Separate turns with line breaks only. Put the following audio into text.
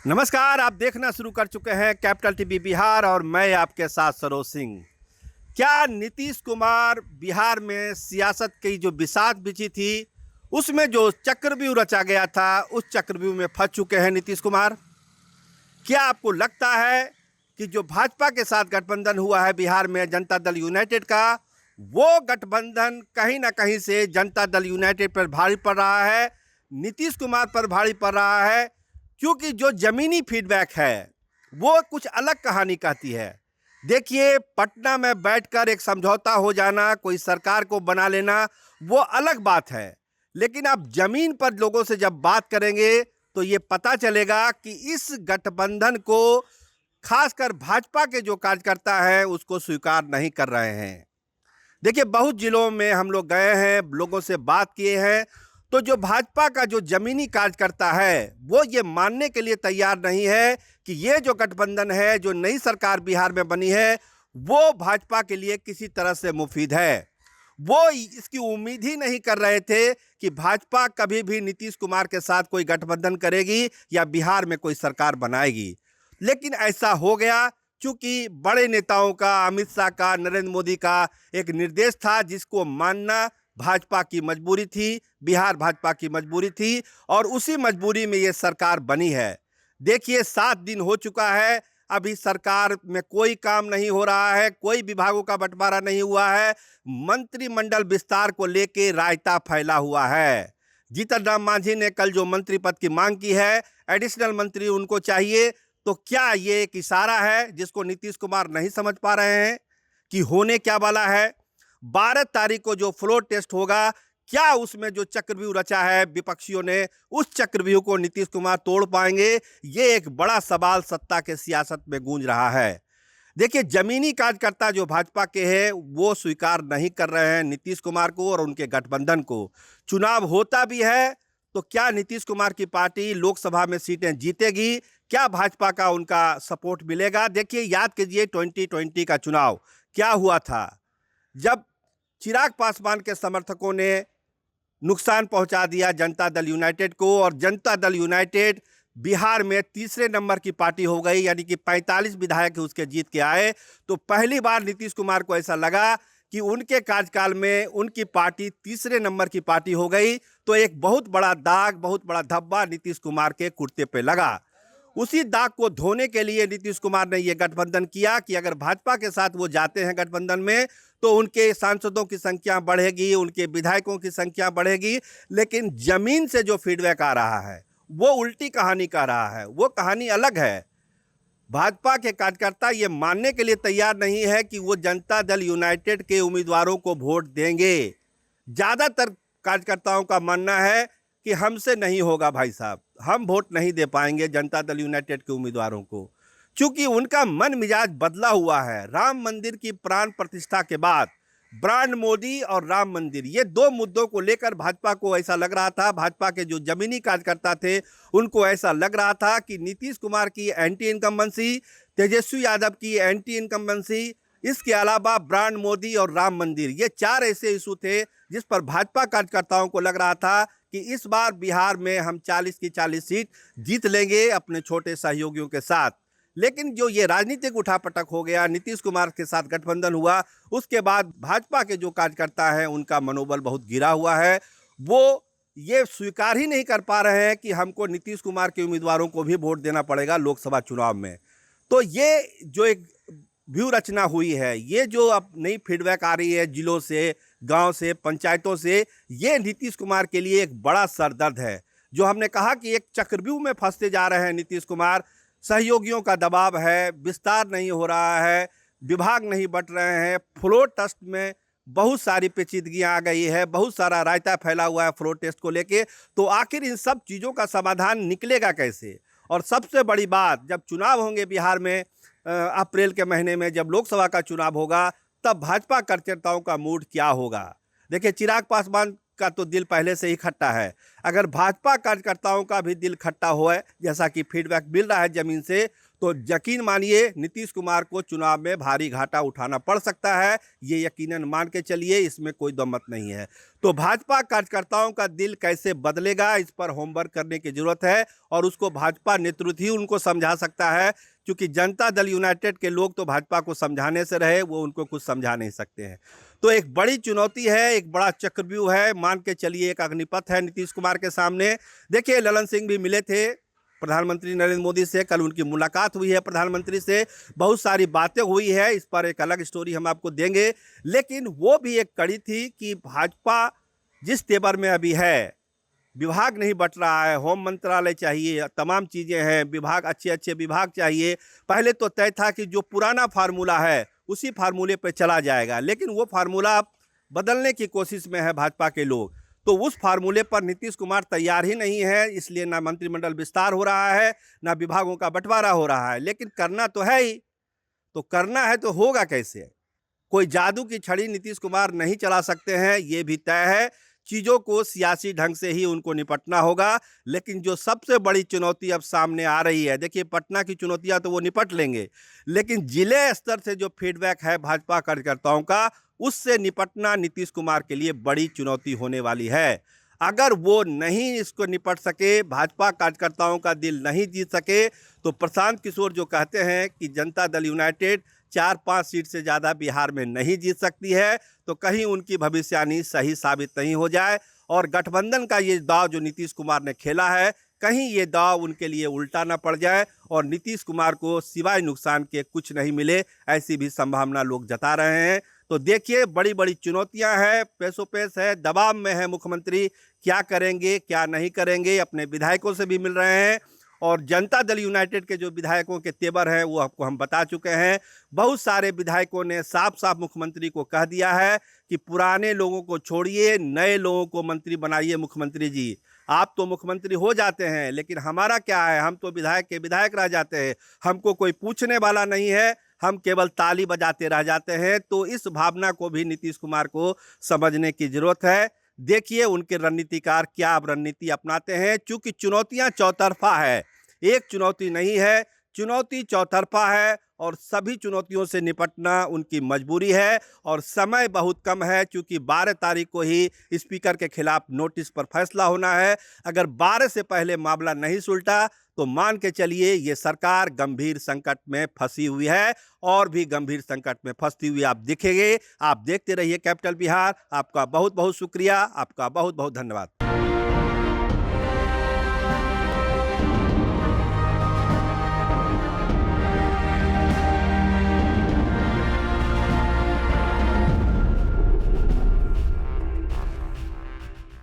नमस्कार, आप देखना शुरू कर चुके हैं कैपिटल टीवी बिहार और मैं आपके साथ सरोज सिंह। क्या नीतीश कुमार बिहार में सियासत की जो बिसात बिछी थी उसमें जो चक्रव्यूह रचा गया था उस चक्रव्यूह में फंस चुके हैं नीतीश कुमार? क्या आपको लगता है कि जो भाजपा के साथ गठबंधन हुआ है बिहार में जनता दल यूनाइटेड का, वो गठबंधन कहीं ना कहीं से जनता दल यूनाइटेड पर भारी पड़ रहा है, नीतीश कुमार पर भारी पड़ रहा है? क्योंकि जो ज़मीनी फीडबैक है वो कुछ अलग कहानी कहती है। देखिए, पटना में बैठकर एक समझौता हो जाना, कोई सरकार को बना लेना, वो अलग बात है, लेकिन आप ज़मीन पर लोगों से जब बात करेंगे तो ये पता चलेगा कि इस गठबंधन को खासकर भाजपा के जो कार्यकर्ता हैं उसको स्वीकार नहीं कर रहे हैं। देखिए, बहुत जिलों में हम लोग गए हैं, लोगों से बात किए हैं, तो जो भाजपा का जो जमीनी कार्यकर्ता है वो ये मानने के लिए तैयार नहीं है कि ये जो गठबंधन है, जो नई सरकार बिहार में बनी है, वो भाजपा के लिए किसी तरह से मुफीद है। वो इसकी उम्मीद ही नहीं कर रहे थे कि भाजपा कभी भी नीतीश कुमार के साथ कोई गठबंधन करेगी या बिहार में कोई सरकार बनाएगी, लेकिन ऐसा हो गया। चूंकि बड़े नेताओं का, अमित शाह का, नरेंद्र मोदी का एक निर्देश था जिसको मानना भाजपा की मजबूरी थी, बिहार भाजपा की मजबूरी थी, और उसी मजबूरी में ये सरकार बनी है। देखिए, 7 दिन हो चुका है, अभी सरकार में कोई काम नहीं हो रहा है, कोई विभागों का बंटवारा नहीं हुआ है, मंत्रिमंडल विस्तार को लेके रायता फैला हुआ है। जीतन राम मांझी ने कल जो मंत्री पद की मांग की है, एडिशनल मंत्री उनको चाहिए, तो क्या ये एक इशारा है जिसको नीतीश कुमार नहीं समझ पा रहे हैं कि होने क्या वाला है? 12 तारीख को जो फ्लोर टेस्ट होगा, क्या उसमें जो चक्रव्यूह रचा है विपक्षियों ने, उस चक्रव्यूह को नीतीश कुमार तोड़ पाएंगे? ये एक बड़ा सवाल सत्ता के सियासत में गूंज रहा है। देखिए, जमीनी कार्यकर्ता जो भाजपा के हैं वो स्वीकार नहीं कर रहे हैं नीतीश कुमार को और उनके गठबंधन को। चुनाव होता भी है तो क्या नीतीश कुमार की पार्टी लोकसभा में सीटें जीतेगी? क्या भाजपा का उनका सपोर्ट मिलेगा? देखिए, याद कीजिए 2020 का चुनाव क्या हुआ था, जब चिराग पासवान के समर्थकों ने नुकसान पहुंचा दिया जनता दल यूनाइटेड को, और जनता दल यूनाइटेड बिहार में तीसरे नंबर की पार्टी हो गई, यानी कि 45 विधायक उसके जीत के आए। तो पहली बार नीतीश कुमार को ऐसा लगा कि उनके कार्यकाल में उनकी पार्टी तीसरे नंबर की पार्टी हो गई, तो एक बहुत बड़ा दाग, बहुत बड़ा धब्बा नीतीश कुमार के कुर्ते पे लगा। उसी दाग को धोने के लिए नीतीश कुमार ने यह गठबंधन किया कि अगर भाजपा के साथ वो जाते हैं गठबंधन में तो उनके सांसदों की संख्या बढ़ेगी, उनके विधायकों की संख्या बढ़ेगी, लेकिन जमीन से जो फीडबैक आ रहा है वो उल्टी कहानी कह रहा है, वो कहानी अलग है। भाजपा के कार्यकर्ता ये मानने के लिए तैयार नहीं है कि वो जनता दल यूनाइटेड के उम्मीदवारों को वोट देंगे। ज़्यादातर कार्यकर्ताओं का मानना है कि हमसे नहीं होगा भाई साहब, हम वोट नहीं दे पाएंगे जनता दल यूनाइटेड के उम्मीदवारों को, क्योंकि उनका मन मिजाज बदला हुआ है। राम मंदिर की प्राण प्रतिष्ठा के बाद ब्रांड मोदी और राम मंदिर, ये 2 मुद्दों को लेकर भाजपा को ऐसा लग रहा था, भाजपा के जो जमीनी कार्यकर्ता थे उनको ऐसा लग रहा था कि नीतीश कुमार की एंटी इनकम्बेंसी, तेजस्वी यादव की एंटी इनकम्बेंसी, इसके अलावा ब्रांड मोदी और राम मंदिर, ये 4 ऐसे इशू थे जिस पर भाजपा कार्यकर्ताओं को लग रहा था कि इस बार बिहार में हम 40 की 40 सीट जीत लेंगे अपने छोटे सहयोगियों के साथ। लेकिन जो ये राजनीतिक उठापटक हो गया, नीतीश कुमार के साथ गठबंधन हुआ, उसके बाद भाजपा के जो कार्यकर्ता हैं उनका मनोबल बहुत गिरा हुआ है। वो ये स्वीकार ही नहीं कर पा रहे हैं कि हमको नीतीश कुमार के उम्मीदवारों को भी वोट देना पड़ेगा लोकसभा चुनाव में। तो ये जो एक व्यू रचना हुई है, ये जो अब नई फीडबैक आ रही है जिलों से, गांव से, पंचायतों से, ये नीतीश कुमार के लिए एक बड़ा सरदर्द है। जो हमने कहा कि एक चक्रव्यूह में फंसते जा रहे हैं नीतीश कुमार, सहयोगियों का दबाव है, विस्तार नहीं हो रहा है, विभाग नहीं बंट रहे हैं, फ्लोर टेस्ट में बहुत सारी पेचीदगियां आ गई है, बहुत सारा रायता फैला हुआ है फ्लोर टेस्ट को लेके। तो आखिर इन सब चीज़ों का समाधान निकलेगा कैसे? और सबसे बड़ी बात, जब चुनाव होंगे बिहार में अप्रैल के महीने में, जब लोकसभा का चुनाव होगा, तब भाजपा कार्यकर्ताओं का मूड क्या होगा? देखिए, चिराग पासवान का तो दिल पहले से ही खट्टा है। अगर भाजपा कार्यकर्ताओं का भी दिल खट्टा हो, जैसा कि फीडबैक मिल रहा है जमीन से, तो यकीन मानिए नीतीश कुमार को चुनाव में भारी घाटा उठाना पड़ सकता है, ये यकीनन मान के चलिए, इसमें कोई दो मत नहीं है। तो भाजपा कार्यकर्ताओं का दिल कैसे बदलेगा, इस पर होमवर्क करने की जरूरत है और उसको भाजपा नेतृत्व ही उनको समझा सकता है, क्योंकि जनता दल यूनाइटेड के लोग तो भाजपा को समझाने से रहे, वो उनको कुछ समझा नहीं सकते हैं। तो एक बड़ी चुनौती है, एक बड़ा चक्रव्यूह है, मान के चलिए एक अग्निपथ है नीतीश कुमार के सामने। देखिए ललन सिंह भी मिले थे प्रधानमंत्री नरेंद्र मोदी से, कल उनकी मुलाकात हुई है प्रधानमंत्री से, बहुत सारी बातें हुई है, इस पर एक अलग स्टोरी हम आपको देंगे। लेकिन वो भी एक कड़ी थी कि भाजपा जिस तेवर में अभी है, विभाग नहीं बट रहा है, होम मंत्रालय चाहिए, तमाम चीज़ें हैं, विभाग अच्छे अच्छे विभाग चाहिए। पहले तो तय था कि जो पुराना फार्मूला है उसी फार्मूले पर चला जाएगा, लेकिन वो फार्मूला बदलने की कोशिश में है भाजपा के लोग। तो उस फार्मूले पर नीतीश कुमार तैयार ही नहीं है, इसलिए ना मंत्रिमंडल विस्तार हो रहा है, ना विभागों का बंटवारा हो रहा है। लेकिन करना तो है ही, तो करना है तो होगा कैसे? कोई जादू की छड़ी नीतीश कुमार नहीं चला सकते हैं, ये भी तय है। चीज़ों को सियासी ढंग से ही उनको निपटना होगा। लेकिन जो सबसे बड़ी चुनौती अब सामने आ रही है, देखिए पटना की चुनौतियां तो वो निपट लेंगे, लेकिन जिले स्तर से जो फीडबैक है भाजपा कार्यकर्ताओं का, उससे निपटना नीतीश कुमार के लिए बड़ी चुनौती होने वाली है। अगर वो नहीं इसको निपट सके, भाजपा कार्यकर्ताओं का दिल नहीं जीत सके, तो प्रशांत किशोर जो कहते हैं कि जनता दल यूनाइटेड 4-5 सीट से ज़्यादा बिहार में नहीं जीत सकती है, तो कहीं उनकी भविष्यवाणी सही साबित नहीं हो जाए और गठबंधन का ये दाव जो नीतीश कुमार ने खेला है, कहीं ये दाव उनके लिए उल्टा ना पड़ जाए और नीतीश कुमार को सिवाय नुकसान के कुछ नहीं मिले, ऐसी भी संभावना लोग जता रहे हैं। तो देखिए बड़ी बड़ी चुनौतियां हैं, पेशोपेश है, दबाव में है मुख्यमंत्री, क्या करेंगे क्या नहीं करेंगे। अपने विधायकों से भी मिल रहे हैं और जनता दल यूनाइटेड के जो विधायकों के तेवर हैं वो आपको हम बता चुके हैं। बहुत सारे विधायकों ने साफ साफ मुख्यमंत्री को कह दिया है कि पुराने लोगों को छोड़िए, नए लोगों को मंत्री बनाइए। मुख्यमंत्री जी, आप तो मुख्यमंत्री हो जाते हैं, लेकिन हमारा क्या है, हम तो विधायक के विधायक रह जाते हैं, हमको कोई पूछने वाला नहीं है, हम केवल ताली बजाते रह जाते हैं। तो इस भावना को भी नीतीश कुमार को समझने की जरूरत है। देखिए उनके रणनीतिकार क्या अब रणनीति अपनाते हैं, क्योंकि चुनौतियां चौतरफा है, एक चुनौती नहीं है, चुनौती चौतरफा है और सभी चुनौतियों से निपटना उनकी मजबूरी है और समय बहुत कम है, क्योंकि 12 तारीख को ही स्पीकर के खिलाफ नोटिस पर फैसला होना है। अगर 12 से पहले मामला नहीं सुलटा तो मान के चलिए ये सरकार गंभीर संकट में फंसी हुई है और भी गंभीर संकट में फंसती हुई आप दिखेंगे। आप देखते रहिए कैपिटल बिहार। आपका बहुत बहुत शुक्रिया, आपका बहुत बहुत धन्यवाद।